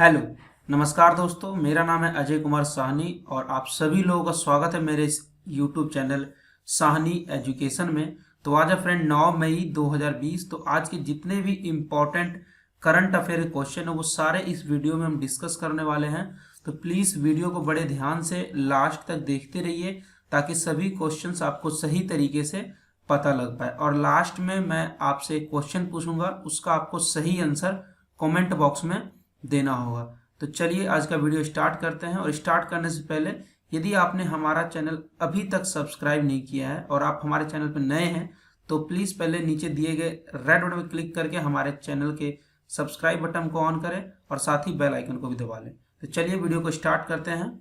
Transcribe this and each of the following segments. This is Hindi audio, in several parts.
हेलो, नमस्कार दोस्तों। मेरा नाम है अजय कुमार साहनी और आप सभी लोगों का स्वागत है मेरे इस यूट्यूब चैनल साहनी एजुकेशन में। तो आज है फ्रेंड 9 मई 2020। तो आज के जितने भी इम्पोर्टेंट करंट अफेयर के क्वेश्चन है वो सारे इस वीडियो में हम डिस्कस करने वाले हैं। तो प्लीज़ वीडियो को बड़े ध्यान से लास्ट तक देखते रहिए ताकि सभी क्वेश्चंस आपको सही तरीके से पता लग पाए। और लास्ट में मैं आपसे एक क्वेश्चन पूछूंगा, उसका आपको सही आंसर कमेंट बॉक्स में देना होगा। तो चलिए आज का वीडियो स्टार्ट करते हैं। और स्टार्ट करने से पहले यदि आपने हमारा चैनल अभी तक सब्सक्राइब नहीं किया है और आप हमारे चैनल पर नए हैं तो प्लीज़ पहले नीचे दिए गए रेड बटन पर क्लिक करके हमारे चैनल के सब्सक्राइब बटन को ऑन करें और साथ ही बेल आइकन को भी दबा लें। तो चलिए वीडियो को स्टार्ट करते हैं।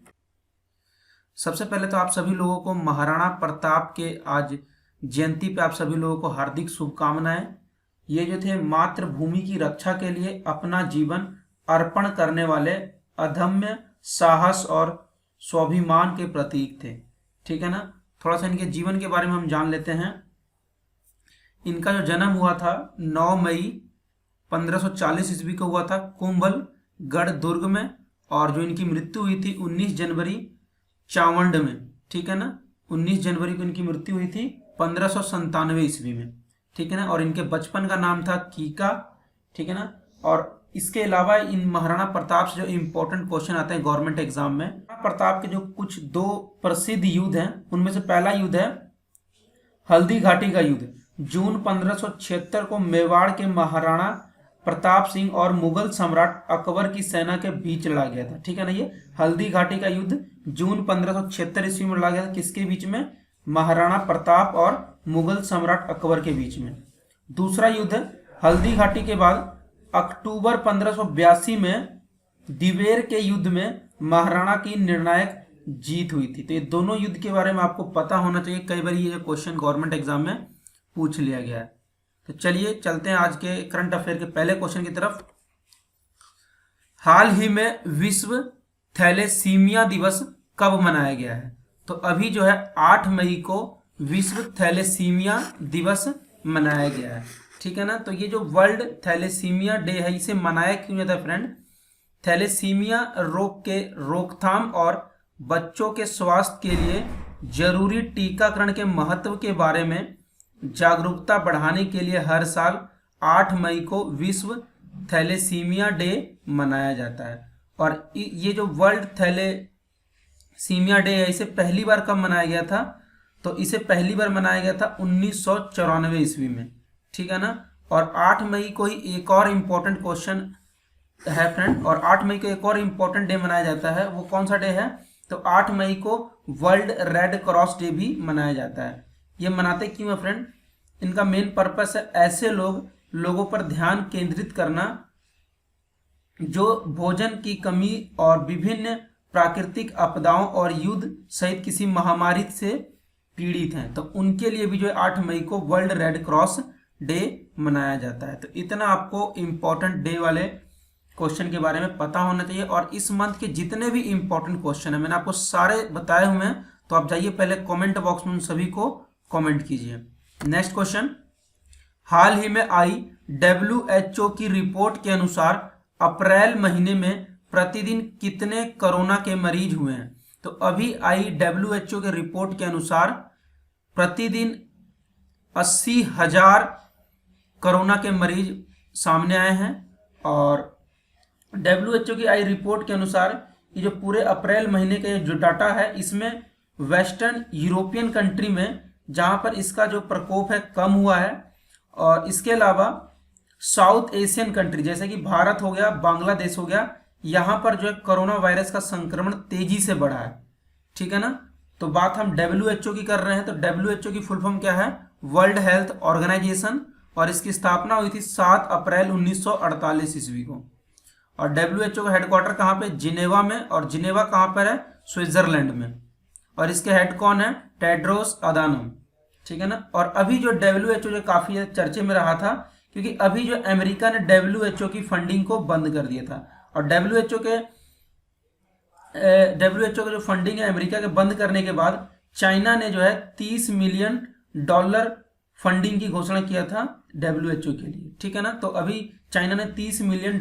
सबसे पहले तो आप सभी लोगों को महाराणा प्रताप के आज जयंती पे आप सभी लोगों को हार्दिक शुभकामनाएं। ये जो थे मातृभूमि की रक्षा के लिए अपना जीवन अर्पण करने वाले अदम्य साहस और स्वाभिमान के प्रतीक थे। ठीक है ना। थोड़ा सा इनके जीवन के बारे में हम जान लेते हैं। इनका जो जन्म हुआ था 9 मई 1540 ईस्वी को हुआ था कुंभलगढ़ दुर्ग में। और जो इनकी मृत्यु हुई थी 19 जनवरी चावंड में। ठीक है ना। 19 जनवरी को इनकी मृत्यु हुई थी 1597 ईस्वी में। ठीक है ना। और इनके बचपन का नाम था कीका। ठीक है ना। और इसके अलावा इन महाराणा प्रताप से जो इंपॉर्टेंट क्वेश्चन आते हैं गवर्नमेंट एग्जाम में, महाराणा प्रताप के जो कुछ दो प्रसिद्ध युद्ध हैं उनमें से पहला युद्ध है हल्दी घाटी का युद्ध। जून 1576 को मेवाड़ के महाराणा प्रताप सिंह और मुगल सम्राट अकबर की सेना के बीच लड़ा गया था। ठीक है ना। ये हल्दी घाटी का युद्ध जून 1576 ईस्वी में लड़ा गया था। किसके बीच में? महाराणा प्रताप और मुगल सम्राट अकबर के बीच में। दूसरा युद्ध हल्दी घाटी के बाद अक्टूबर 1582 में दिवेर के युद्ध में महाराणा की निर्णायक जीत हुई थी। तो ये दोनों युद्ध के बारे में आपको पता होना चाहिए। कई बार ये क्वेश्चन गवर्नमेंट एग्जाम में पूछ लिया गया है। तो चलिए चलते हैं आज के करंट अफेयर के पहले क्वेश्चन की तरफ। हाल ही में विश्व थैलेसीमिया दिवस कब मनाया गया है? तो अभी जो है 8 मई को विश्व थैलेसीमिया दिवस मनाया गया है। ठीक है ना। तो ये जो वर्ल्ड थैलेसीमिया डे है इसे मनाया क्यों जाता है फ्रेंड? थैलेसीमिया रोग के रोकथाम और बच्चों के स्वास्थ्य के लिए जरूरी टीकाकरण के महत्व के बारे में जागरूकता बढ़ाने के लिए हर साल 8 मई को विश्व थैलेसीमिया डे मनाया जाता है। और ये जो वर्ल्ड थैलेसीमिया डे है इसे पहली बार कब मनाया गया था? तो इसे पहली बार मनाया गया था 1994 ईस्वी में। ठीक है ना। और 8 मई को ही एक और इम्पोर्टेंट क्वेश्चन है फ्रेंड। और 8 मई को एक और इम्पोर्टेंट डे मनाया जाता है। वो कौन सा डे है? तो 8 मई को वर्ल्ड रेड क्रॉस डे भी मनाया जाता है। ये मनाते क्यों है फ्रेंड? इनका मेन पर्पस है ऐसे लोगों पर ध्यान केंद्रित करना जो भोजन की कमी और विभिन्न प्राकृतिक आपदाओं और युद्ध सहित किसी महामारी से पीड़ित हैं। तो उनके लिए भी जो 8 मई को वर्ल्ड रेड क्रॉस डे मनाया जाता है। तो इतना आपको इंपॉर्टेंट डे वाले क्वेश्चन के बारे में पता होना चाहिए। और इस मंथ के जितने भी इंपॉर्टेंट क्वेश्चन है मैंने आपको सारे बताए हुए हैं। तो आप जाइए पहले कमेंट बॉक्स में उन सभी को कमेंट कीजिए। नेक्स्ट क्वेश्चन, हाल ही में आई WHO की रिपोर्ट के अनुसार अप्रैल महीने में प्रतिदिन कितने कोरोना के मरीज हुए हैं? तो अभी आई WHO के रिपोर्ट के अनुसार प्रतिदिन 80,000 कोरोना के मरीज सामने आए हैं। और WHO की आई रिपोर्ट के अनुसार ये जो पूरे अप्रैल महीने का जो डाटा है इसमें वेस्टर्न यूरोपियन कंट्री में जहां पर इसका जो प्रकोप है कम हुआ है। और इसके अलावा साउथ एशियन कंट्री जैसे कि भारत हो गया, बांग्लादेश हो गया, यहाँ पर जो है कोरोना वायरस का संक्रमण तेजी से बढ़ा है। ठीक है ना। तो बात हम WHO की कर रहे हैं। तो WHO की फुल फॉर्म क्या है? World Health Organization. और इसकी स्थापना हुई थी 7 अप्रैल 1948 ईस्वी को। और WHO का हेडक्वार्टर कहाँ पे? जिनेवा में। और जिनेवा कहाँ पर है? स्विट्जरलैंड में। और इसके हेड कौन है? टेड्रोस अदानोम। ठीक है ना। और अभी जो WHO जो काफी चर्चे में रहा था क्योंकि अभी जो अमेरिका ने WHO की फंडिंग को बंद कर दिया था। और WHO का जो फंडिंग है अमेरिका के बंद करने के बाद चाइना ने जो है $30 मिलियन फंडिंग की घोषणा किया था WHO के लिए। ठीक है ना। तो अभी चाइना ने $30 मिलियन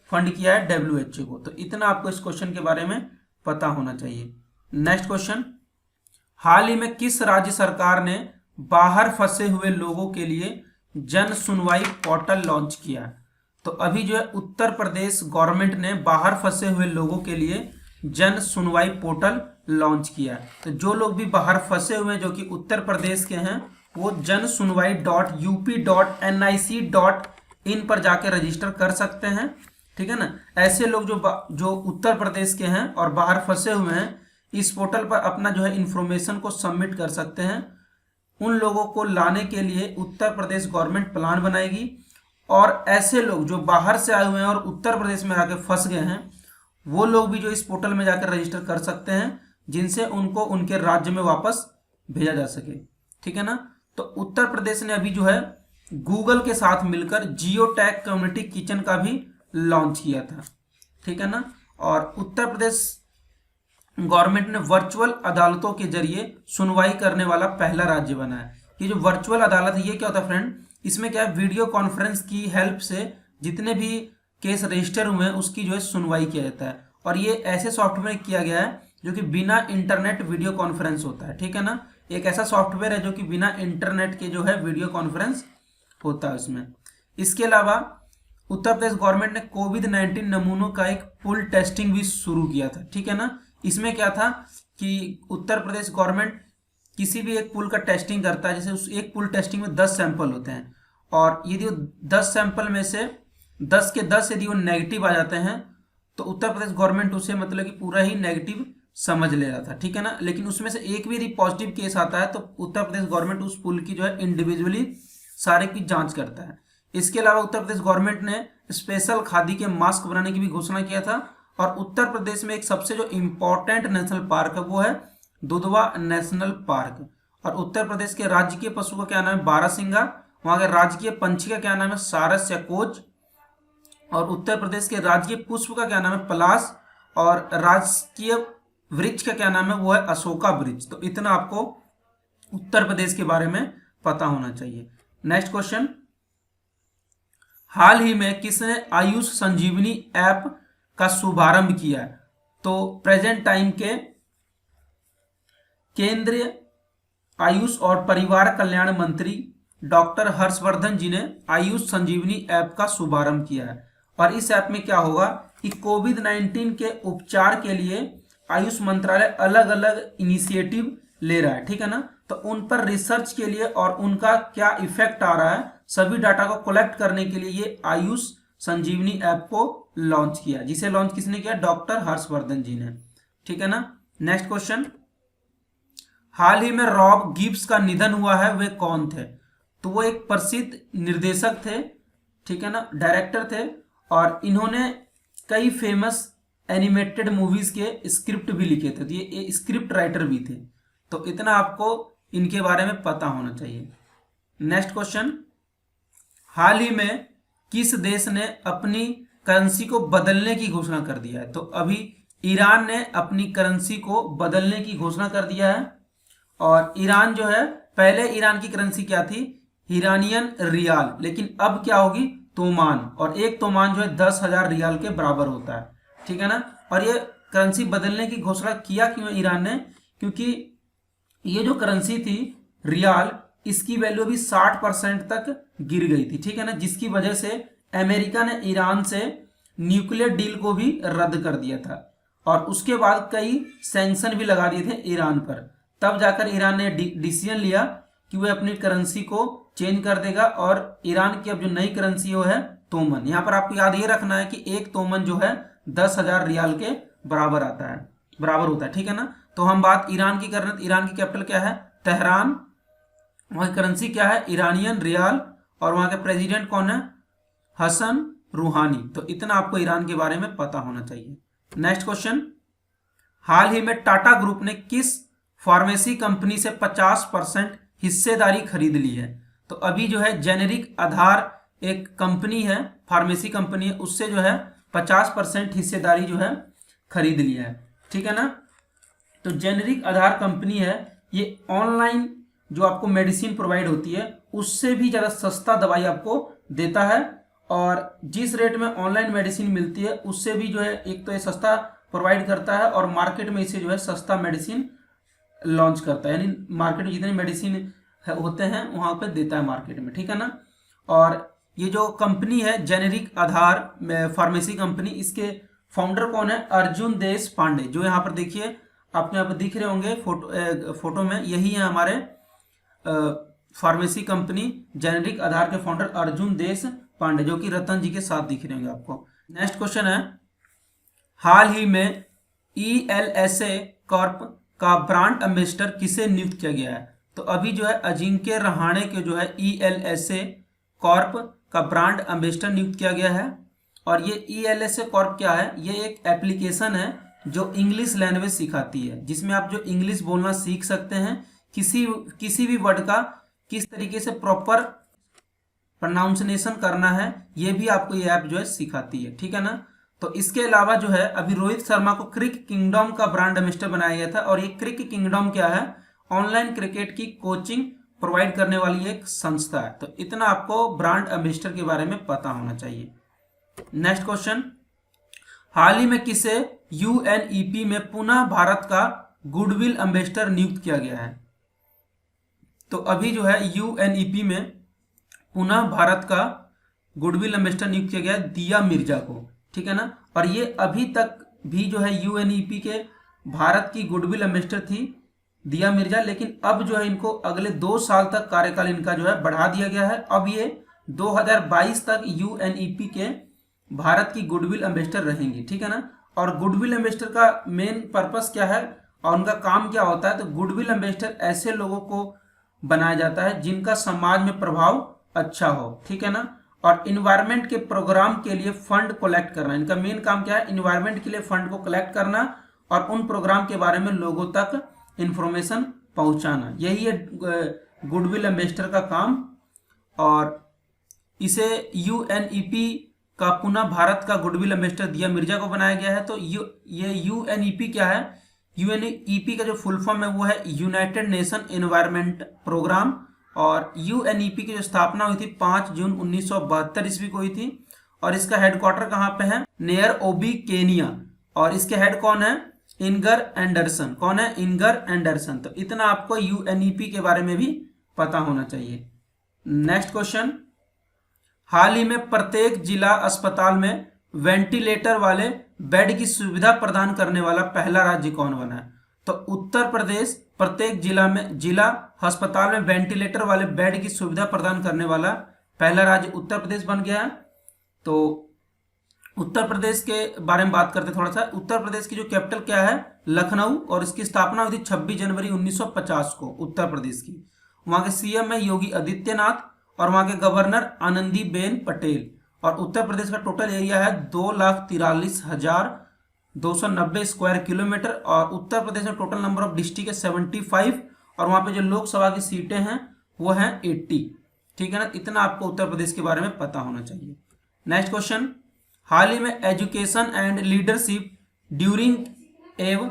फंड किया है WHO को। तो इतना आपको इस क्वेश्चन के बारे में पता होना चाहिए। नेक्स्ट क्वेश्चन, हाल ही में किस राज्य सरकार ने बाहर फंसे हुए लोगों के लिए जन सुनवाई पोर्टल लॉन्च किया है? तो अभी जो है उत्तर प्रदेश गवर्नमेंट ने बाहर फंसे हुए लोगों के लिए जन सुनवाई पोर्टल लॉन्च किया है। तो जो लोग भी बाहर फंसे हुए हैं जो कि उत्तर प्रदेश के हैं, वो जन सुनवाई .up.nic.in पर जाके रजिस्टर कर सकते हैं, ठीक है ना। ऐसे लोग जो उत्तर प्रदेश के हैं और बाहर फंसे हुए हैं, इस पोर्टल पर अपना जो है इंफॉर्मेशन को सबमिट कर सकते हैं। उन लोगों को लाने के लिए उत्तर प्रदेश गवर्नमेंट प्लान बनाएगी, और ऐसे लोग जो बाहर से आए हुए हैं और उत्तर प्रदेश में आके फंस गए हैं, वो लोग भी जो इस पोर्टल में जाकर रजिस्टर कर सकते हैं, जिनसे उनको उनके राज्य में वापस भेजा जा सके, ठीक है ना। तो उत्तर प्रदेश ने अभी जो है गूगल के साथ मिलकर जियो टैग कम्युनिटी किचन का भी लॉन्च किया था, ठीक है ना। और उत्तर प्रदेश गवर्नमेंट ने वर्चुअल अदालतों के जरिए सुनवाई करने वाला पहला राज्य बना है। ये जो वर्चुअल अदालत है, ये क्या होता है फ्रेंड, इसमें क्या है, वीडियो कॉन्फ्रेंस की हेल्प से जितने भी केस रजिस्टर हुए हैं उसकी जो है सुनवाई किया जाता है। और ये ऐसे सॉफ्टवेयर किया गया है जो कि बिना इंटरनेट वीडियो कॉन्फ्रेंस होता है, ठीक है ना। एक ऐसा सॉफ्टवेयर है जो कि बिना इंटरनेट के जो है वीडियो कॉन्फ्रेंस होता है उसमें। इसके अलावा उत्तर प्रदेश गवर्नमेंट ने कोविड-19 नमूनों का एक पुल टेस्टिंग भी शुरू किया था, ठीक है ना। इसमें क्या था कि उत्तर प्रदेश गवर्नमेंट किसी भी एक पुल का टेस्टिंग करता है, जैसे उस एक पुल टेस्टिंग में 10 सैंपल होते हैं, और यदि वो 10 सैंपल में से 10 के 10 यदि वो नेगेटिव आ जाते हैं, तो उत्तर प्रदेश गवर्नमेंट उसे मतलब कि पूरा ही नेगेटिव समझ ले रहा था, ठीक है ना। लेकिन उसमें से एक भी यदि पॉजिटिव केस आता है तो उत्तर प्रदेश गवर्नमेंट उस पुल की जो है इंडिविजुअली सारे की जांच करता है। इसके अलावा उत्तर प्रदेश गवर्नमेंट ने स्पेशल खादी के मास्क बनाने की भी घोषणा किया था। और उत्तर प्रदेश में एक सबसे जो इम्पोर्टेंट नेशनल पार्क है वो है दुधवा नेशनल पार्क। और उत्तर प्रदेश के राजकीय पशु का क्या नाम है, बारहसिंगा। वहां के राजकीय पंछी का क्या नाम है, सारस या कोच। और उत्तर प्रदेश के राजकीय पुष्प का क्या नाम है, पलाश। और राजकीय वृक्ष का क्या नाम है, वो है अशोका वृक्ष। तो इतना आपको उत्तर प्रदेश के बारे में पता होना चाहिए। नेक्स्ट क्वेश्चन, हाल ही में किसने आयुष संजीवनी ऐप का शुभारंभ किया है? तो प्रेजेंट टाइम के केंद्रीय आयुष और परिवार कल्याण मंत्री डॉक्टर हर्षवर्धन जी ने आयुष संजीवनी ऐप का शुभारंभ किया है। और इस ऐप में क्या होगा कि कोविड-19 के उपचार के लिए आयुष मंत्रालय अलग अलग इनिशिएटिव ले रहा है, ठीक है ना। तो उन पर रिसर्च के लिए और उनका क्या इफेक्ट आ रहा है, सभी डाटा को कलेक्ट करने के लिए ये आयुष संजीवनी ऐप को लॉन्च किया, जिसे लॉन्च किसने किया, डॉक्टर हर्षवर्धन जी ने, ठीक है ना। नेक्स्ट क्वेश्चन, हाल ही में रॉब गिब्स का निधन हुआ है, वे कौन थे? तो वो एक प्रसिद्ध निर्देशक थे, ठीक है ना, डायरेक्टर थे। और इन्होंने कई फेमस एनिमेटेड मूवीज के स्क्रिप्ट भी लिखे थे, तो ये स्क्रिप्ट राइटर भी थे। तो इतना आपको इनके बारे में पता होना चाहिए। नेक्स्ट क्वेश्चन, हाल ही में किस देश ने अपनी करेंसी को बदलने की घोषणा कर दिया है? तो अभी ईरान ने अपनी करेंसी को बदलने की घोषणा कर दिया है। और ईरान जो है, पहले ईरान की करेंसी क्या थी, ईरानियन रियाल, लेकिन अब क्या होगी, तोमान। और एक तोमान जो है 10,000 रियाल के बराबर होता है, ठीक है ना। और ये करेंसी बदलने की घोषणा किया क्यों ईरान ने, क्योंकि ये जो करेंसी थी रियाल, इसकी वैल्यू भी 60% तक गिर गई थी, ठीक है ना, जिसकी वजह से अमेरिका ने ईरान से न्यूक्लियर डील को भी रद्द कर दिया था। और उसके बाद कई सैंक्शन भी लगा दिए थे ईरान पर। तब जाकर ईरान ने डिसीजन लिया कि वह अपनी करेंसी को चेंज कर देगा, और ईरान की अब जो नई करेंसी वो है तोमन। यहाँ पर आपको याद ये रखना है कि एक तोमन जो है 10,000 रियाल के बराबर आता है, बराबर होता है, ठीक है ना। तो हम बात ईरान की कर रहे हैं, ईरान की कैपिटल क्या है, तेहरान। वहाँ की करेंसी क्या है, ईरानियन रियाल। और वहाँ के प्रेसिडेंट कौन है, हसन रूहानी। तो इतना आपको ईरान के बारे में पता होना चाहिए। नेक्स्ट क्वेश्चन, हाल ही में टाटा ग्रुप ने किस फार्मेसी कंपनी से 50% हिस्सेदारी खरीद ली है? तो अभी जो है जेनेरिक आधार एक कंपनी है, फार्मेसी कंपनी है, उससे जो है 50% हिस्सेदारी जो है खरीद लिया है, ठीक है ना। तो जेनेरिक आधार कंपनी है, ये ऑनलाइन जो आपको मेडिसिन प्रोवाइड होती है उससे भी ज़्यादा सस्ता दवाई आपको देता है। और जिस रेट में ऑनलाइन मेडिसिन मिलती है उससे भी जो है एक तो ये सस्ता प्रोवाइड करता है और मार्केट में इसे जो है सस्ता मेडिसिन लॉन्च करता है, यानी मार्केट में जितने मेडिसिन होते हैं वहां पे देता है मार्केट में, ठीक है ना। और ये जो कंपनी है जेनेरिक आधार फार्मेसी कंपनी, इसके फाउंडर कौन है? अर्जुन देश पांडे, जो यहाँ पर देखिए आपको यहाँ पर दिख रहे होंगे फोटो में, यही है हमारे फार्मेसी कंपनी जेनेरिक आधार के फाउंडर अर्जुन देश पांडे, जो कि रतन जी के साथ दिख रहे होंगे आपको। नेक्स्ट क्वेश्चन है, हाल ही में ELSA कॉर्प का ब्रांड एम्बेसडर किसे नियुक्त किया गया है? तो अभी जो है अजिंक्य रहाणे के जो है ELSA कॉर्प का ब्रांड एम्बेसडर नियुक्त किया गया है। और ये ELSA कॉर्प क्या है? ये एक एप्लीकेशन है जो इंग्लिश लैंग्वेज सिखाती है, जिसमें आप जो इंग्लिश बोलना सीख सकते हैं, किसी भी वर्ड का किस तरीके से प्रॉपर प्रोनाउंसिएशन करना है, ये भी आपको ये ऐप जो है सिखाती है, ठीक है ना। तो इसके अलावा जो है अभी रोहित शर्मा को क्रिक किंगडम का ब्रांड एम्बेसडर बनाया गया था। और ये क्रिक किंगडम क्या है? ऑनलाइन क्रिकेट की कोचिंग प्रोवाइड करने वाली एक संस्था है। तो इतना आपको ब्रांड एम्बेसडर के बारे में पता होना चाहिए। नेक्स्ट क्वेश्चन, हाल ही में किसे UNEP में पुनः भारत का गुडविल एम्बेसडर नियुक्त किया गया है? तो अभी जो है UNEP में पुनः भारत का गुडविल एम्बेसडर नियुक्त किया गया दिया मिर्जा को, ठीक है ना। और ये अभी तक भी जो है UNEP के भारत की गुडविल एम्बेसडर थी दिया मिर्जा, लेकिन अब जो है इनको अगले 2 साल तक कार्यकाल इनका जो है बढ़ा दिया गया है। अब ये 2022 तक UNEP के भारत की गुडविल एम्बेसडर रहेंगी, ठीक है ना। और गुडविल एम्बेसडर का मेन पर्पस क्या है और उनका काम क्या होता है? तो गुडविल एम्बेसडर ऐसे लोगों को बनाया जाता है जिनका समाज में प्रभाव अच्छा हो, ठीक है ना। और इन्वायरमेंट के प्रोग्राम के लिए फंड कलेक्ट करना, इनका मेन काम क्या है? इन्वायरमेंट के लिए फंड को कलेक्ट करना और उन प्रोग्राम के बारे में लोगों तक इंफॉर्मेशन पहुंचाना, यही है गुडविल एम्बेसडर का काम। और इसे UNEP का पुनः भारत का गुडविल एम्बेसडर दिया मिर्जा को बनाया गया है। तो ये UNEP क्या है? UNEP का जो फुल फॉर्म है वो है यूनाइटेड नेशन एनवायरमेंट प्रोग्राम। और UNEP की जो स्थापना हुई थी 5 जून 1972 ईस्वी को हुई थी। और इसका हेडक्वार्टर कहाँ पे है? नेयरोबी केनिया। और इसके हेड कौन है? इनगर एंडरसन। कौन है? इनगर एंडरसन। तो इतना आपको UNEP के बारे में भी पता होना चाहिए। नेक्स्ट क्वेश्चन, हाल ही में प्रत्येक जिला अस्पताल में वेंटिलेटर वाले बेड की सुविधा प्रदान करने वाला पहला राज्य कौन बना है? तो उत्तर प्रदेश प्रत्येक जिला अस्पताल में वेंटिलेटर वाले बेड की सुविधा प्रदान करने वाला पहला राज्य उत्तर प्रदेश बन गया है। तो उत्तर प्रदेश के बारे में बात करते थोड़ा सा। उत्तर प्रदेश की जो कैपिटल क्या है? लखनऊ। और इसकी स्थापना हुई थी 26 जनवरी 1950 को उत्तर प्रदेश की। वहां के CM है योगी आदित्यनाथ और वहां के गवर्नर आनंदीबेन पटेल। और उत्तर प्रदेश का टोटल एरिया है 2,43,290 स्क्वायर किलोमीटर। और उत्तर प्रदेश में टोटल नंबर ऑफ डिस्ट्रिक्ट है 75। और वहां पे जो लोकसभा की सीटें हैं वो हैं 80, ठीक है ना। इतना आपको उत्तर प्रदेश के बारे में पता होना चाहिए। नेक्स्ट क्वेश्चन, हाल ही में एजुकेशन एंड लीडरशिप ड्यूरिंग एव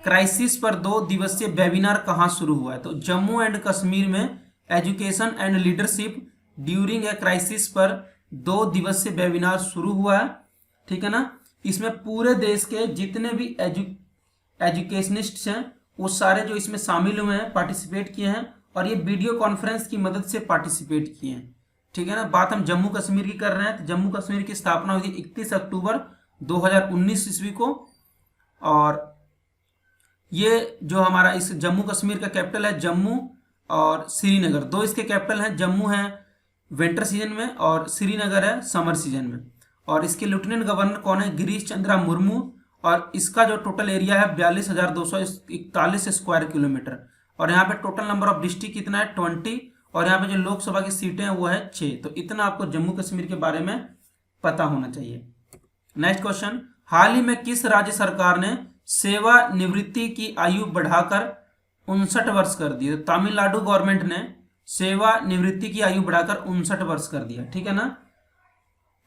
क्राइसिस पर 2 दिवसीय वेबिनार कहाँ शुरू हुआ है? तो जम्मू एंड कश्मीर में education and leadership during a crisis पर 2 दिवसीय वेबिनार शुरू हुआ है, ठीक है ना। इसमें पूरे देश के जितने भी एजुकेशनिस्ट हैं वो सारे जो इसमें शामिल हुए हैं, पार्टिसिपेट किए हैं। और ये वीडियो कॉन्फ्रेंस की मदद से पार्टिसिपेट किए हैं, ठीक है ना। बात हम जम्मू कश्मीर की कर रहे हैं। तो जम्मू कश्मीर की स्थापना हुई थी 31 अक्टूबर 2019 ईस्वी को। और ये जो हमारा इस जम्मू कश्मीर का कैपिटल है जम्मू और श्रीनगर, 2 इसके कैपिटल हैं। जम्मू है विंटर सीजन में और श्रीनगर है समर सीजन में। और इसके लेफ्टिनेंट गवर्नर कौन है? गिरीश चंद्रा मुर्मू। और इसका जो टोटल एरिया है 42,241 स्क्वायर किलोमीटर। और यहाँ पे टोटल नंबर ऑफ डिस्ट्रिक्ट कितना है? 20। और यहाँ पे जो लोकसभा की सीटें हैं वो है 6। तो इतना आपको जम्मू कश्मीर के बारे में पता होना चाहिए। नेक्स्ट क्वेश्चन, हाल ही में किस राज्य सरकार ने सेवानिवृत्ति की आयु बढ़ाकर 59 वर्ष कर दी? तो तमिलनाडु गवर्नमेंट ने सेवानिवृत्ति की आयु बढ़ाकर 59 वर्ष कर दिया, ठीक है ना।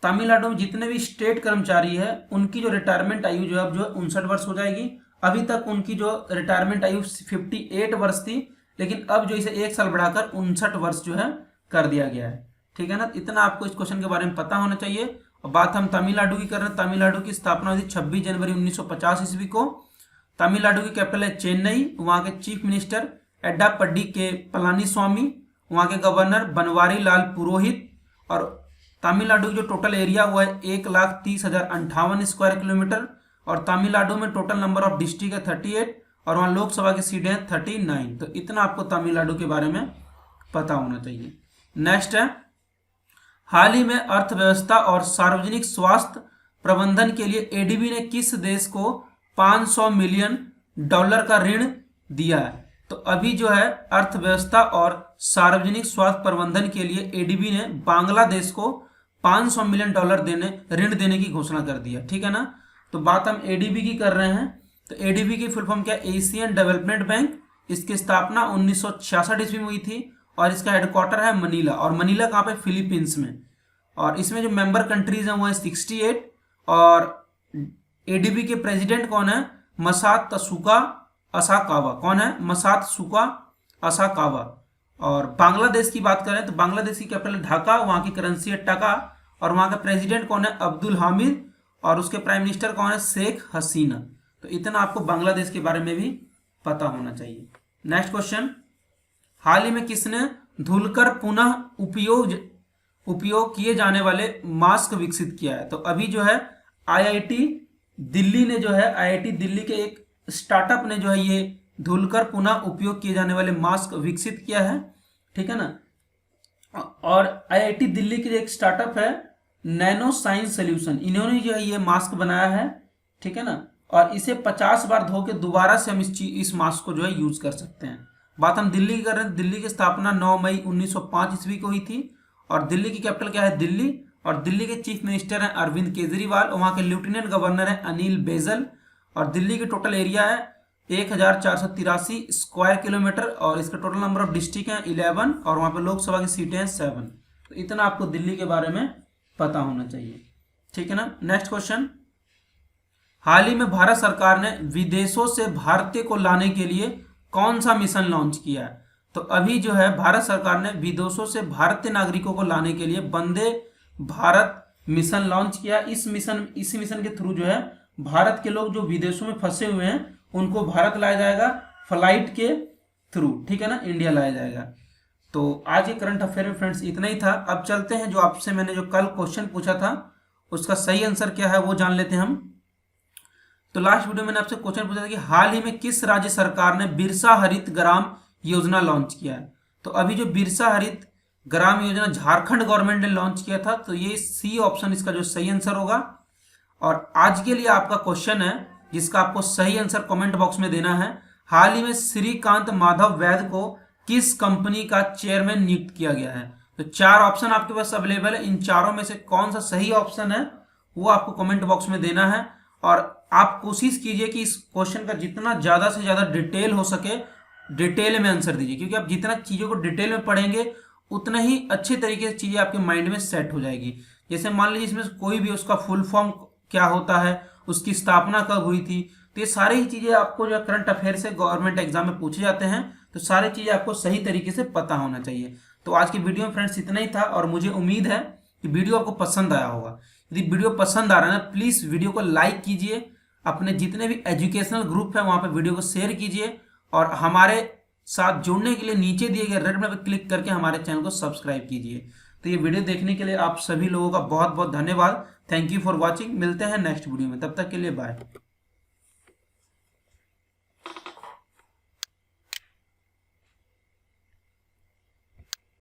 तमिलनाडु में जितने भी स्टेट कर्मचारी है उनकी जो रिटायरमेंट आयु जो है अब जो 59 वर्ष हो जाएगी। अभी तक उनकी जो रिटायरमेंट आयु 58 वर्ष थी, लेकिन अब जो इसे 1 साल बढ़ाकर 59 वर्ष जो है कर दिया गया है, ठीक है ना। इतना आपको इस क्वेश्चन के बारे में पता होना चाहिए। और बात हम तमिलनाडु की कर रहे हैं। तमिलनाडु की स्थापना हुई थी 26 जनवरी 1950 ईस्वी को। तमिलनाडु की कैपिटल है चेन्नई। वहाँ के चीफ मिनिस्टर एड्डापड्डी के पलानीस्वामी, वहाँ के गवर्नर बनवारी लाल पुरोहित। और तमिलनाडु की जो टोटल एरिया हुआ है 1,30,058 स्क्वायर किलोमीटर। और तमिलनाडु में टोटल नंबर ऑफ डिस्ट्रिक्ट है 38 और वहाँ लोकसभा की सीटें हैं 39। तो इतना आपको तमिलनाडु के बारे में पता होना चाहिए। नेक्स्ट है, हाल ही में अर्थव्यवस्था और सार्वजनिक स्वास्थ्य प्रबंधन के लिए एडीबी ने किस देश को $500 मिलियन का ऋण दिया है? तो अभी जो है अर्थव्यवस्था और सार्वजनिक स्वास्थ्य प्रबंधन के लिए एडीबी ने बांग्लादेश को $500 मिलियन ऋण देने की घोषणा कर दिया। ठीक है ना। तो बात हम एडीबी की कर रहे हैं। तो एडीबी की फुल फॉर्म क्या है? Asian development bank. इसकी स्थापना 1966 ईस्वी में हुई थी और इसका हेडक्वार्टर है मनीला। और मनीला कहाँ पे? फिलीपींस में। और इसमें जो मेंबर कंट्रीज हैं वो है 68। और एडीबी के प्रेसिडेंट कौन है? मसात्सुका असाकावा। कौन है? मसात्सुका असाकावा। और बांग्लादेश की बात करें तो बांग्लादेश की कैपिटल ढाका, वहां की करेंसी है टका। और वहां का प्रेसिडेंट कौन है? अब्दुल हामिद। और उसके प्राइम मिनिस्टर कौन है? शेख हसीना। तो इतना आपको बांग्लादेश के बारे में भी पता होना चाहिए। नेक्स्ट क्वेश्चन, हाल ही में किसने धुलकर पुनः उपयोग किए जाने वाले मास्क विकसित किया है? तो अभी जो है आईआईटी दिल्ली ने जो है आईआईटी दिल्ली के एक स्टार्टअप ने जो है ये धुलकर पुनः उपयोग किए जाने वाले मास्क विकसित किया है। ठीक है ना। और आईआईटी दिल्ली के एक स्टार्टअप है नैनो साइंस सोल्यूशन, इन्होंने जो है ये मास्क बनाया है। ठीक है ना। और इसे 50 बार धो के दोबारा से हम इस मास्क को जो है यूज कर सकते हैं। बात हम दिल्ली की कर रहे हैं। दिल्ली की स्थापना 9 मई 1905 ईस्वी को हुई थी। और दिल्ली की कैपिटल क्या है? दिल्ली। और दिल्ली के चीफ मिनिस्टर हैं अरविंद केजरीवाल। वहां के लेफ्टिनेंट गवर्नर हैं अनिल बैजल। और दिल्ली की टोटल एरिया है 1,483 स्क्वायर किलोमीटर। और इसका टोटल नंबर ऑफ डिस्ट्रिक्ट हैं 11 और वहां पे लोकसभा की सीटें हैं 7। तो इतना आपको दिल्ली के बारे में पता होना चाहिए। ठीक है ना। नेक्स्ट क्वेश्चन, हाल ही में भारत सरकार ने विदेशों से भारतीय को लाने के लिए कौन सा मिशन लॉन्च किया है? तो अभी जो है भारत सरकार ने विदेशों से भारतीय नागरिकों को लाने के लिए वंदे भारत मिशन लॉन्च किया। इस मिशन के थ्रू जो है भारत के लोग जो विदेशों में फंसे हुए हैं उनको भारत लाया जाएगा फ्लाइट के थ्रू। ठीक है ना, इंडिया लाया जाएगा। तो आज के करंट अफेयर में फ्रेंड्स इतना ही था। अब चलते हैं जो आपसे मैंने जो कल क्वेश्चन पूछा था उसका सही आंसर क्या है वो जान लेते हैं हम। तो लास्ट वीडियो में मैंने आपसे क्वेश्चन पूछा था कि हाल ही में किस राज्य सरकार ने बिरसा हरित ग्राम योजना लॉन्च किया है? तो अभी जो बिरसा हरित ग्राम योजना झारखंड गवर्नमेंट ने लॉन्च किया था। तो ये सी ऑप्शन इसका जो सही आंसर होगा। और आज के लिए आपका क्वेश्चन है जिसका आपको सही आंसर कमेंट बॉक्स में देना है। हाल ही में श्रीकांत माधव वैद्य को किस कंपनी का चेयरमैन नियुक्त किया गया है? तो 4 ऑप्शन आपके पास अवेलेबल है। इन चारों में से कौन सा सही ऑप्शन है वो आपको कमेंट बॉक्स में देना है। और आप कोशिश कीजिए कि इस क्वेश्चन का जितना ज्यादा से ज्यादा डिटेल हो सके डिटेल में आंसर दीजिए, क्योंकि आप जितना चीजों को डिटेल में पढ़ेंगे उतना ही अच्छे तरीके से चीजें आपके माइंड में सेट हो जाएगी। जैसे मान लीजिए इसमें कोई भी उसका फुल फॉर्म क्या होता है, उसकी स्थापना कब हुई थी, तो ये सारी ही चीजें आपको जो करंट अफेयर से गवर्नमेंट एग्जाम में पूछे जाते हैं। तो सारी चीजें आपको सही तरीके से पता होना चाहिए। तो आज की वीडियो में फ्रेंड्स इतना ही था और मुझे उम्मीद है कि वीडियो आपको पसंद आया होगा। यदि वीडियो पसंद आ रहा है ना, प्लीज वीडियो को लाइक कीजिए, अपने जितने भी एजुकेशनल ग्रुप है वहां पर वीडियो को शेयर कीजिए और हमारे साथ जुड़ने के लिए नीचे दिए गए रेड बटन पर क्लिक करके हमारे चैनल को सब्सक्राइब कीजिए। तो ये वीडियो देखने के लिए आप सभी लोगों का बहुत बहुत धन्यवाद। Thank you for watching. मिलते हैं नेक्स्ट वीडियो में, तब तक के लिए बाय।